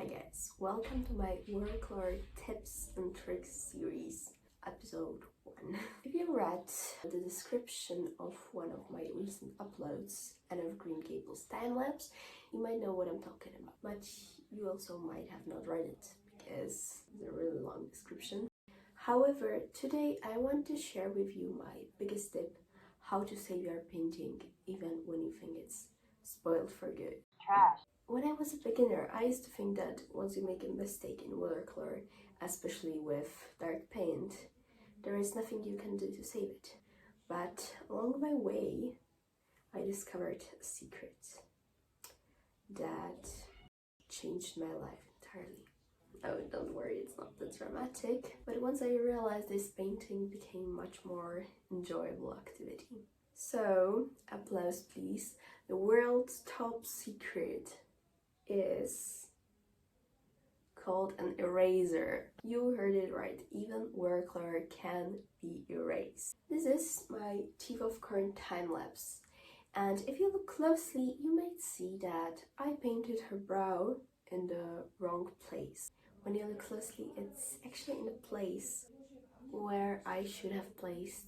Hi guys, welcome to my Watercolor tips and tricks series, episode 1. If you read the description of one of my recent uploads, Green Gables time-lapse, you might know what I'm talking about, but you also might have not read it because it's a really long description. However, today I want to share with you my biggest tip, how to save your painting even when you think it's spoiled for good. Trash. When I was a beginner, I used to think that once you make a mistake in watercolor, especially with dark paint, there is nothing you can do to save it. But along my way, I discovered a secret that changed my life entirely. Oh, don't worry, it's not that dramatic. But once I realized this, painting became much more enjoyable activity. So, applause please. The world's top secret is called an eraser. You heard it right, even watercolor can be erased. This is my Thief of Current time-lapse, and if you look closely you might see that I painted her brow in the wrong place. When you look closely, it's actually in the place where I should have placed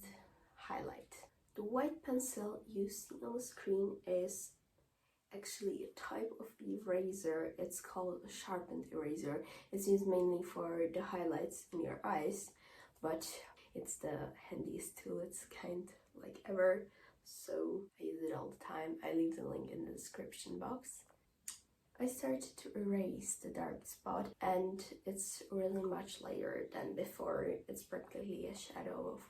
highlight. The white pencil you see on the screen is actually a type of eraser. It's called a sharpened eraser. It's used mainly for the highlights in your eyes, but it's the handiest tool it's kind like ever, so I use it all the time. I leave the link in the description box. I started to erase the dark spot and it's really much lighter than before. It's practically a shadow of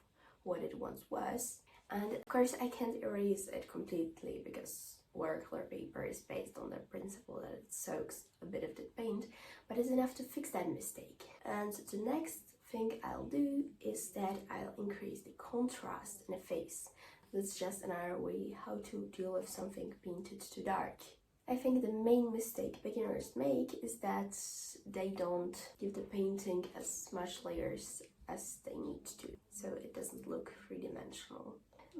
what it once was. And of course I can't erase it completely because watercolor paper is based on the principle that it soaks a bit of the paint, but it's enough to fix that mistake. And the next thing I'll do is that I'll increase the contrast in the face. That's just another way how to deal with something painted too dark. I think the main mistake beginners make is that they don't give the painting as much layers as they need to, so it doesn't look three-dimensional.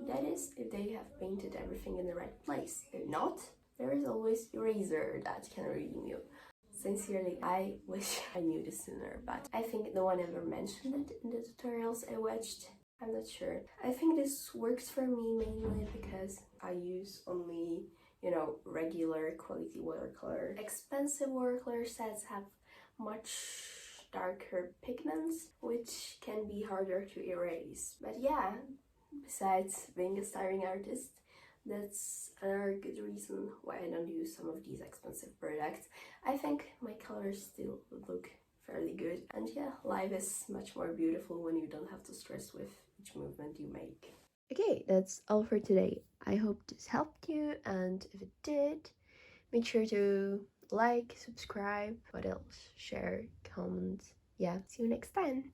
That is, if they have painted everything in the right place. If not, there is always eraser that can redeem you. Sincerely, I wish I knew this sooner, but I think no one ever mentioned it in the tutorials I watched. I'm not sure. I think this works for me mainly because I use only, regular quality watercolor. Expensive watercolor sets have much darker pigments, which can be harder to erase. But yeah, besides being a starving artist, that's another good reason why I don't use some of these expensive products. I think my colors still look fairly good, and yeah, life is much more beautiful when you don't have to stress with each movement you make. Okay, that's all for today. I hope this helped you, and if it did, make sure to like, subscribe, what else, share, comment. Yeah, see you next time.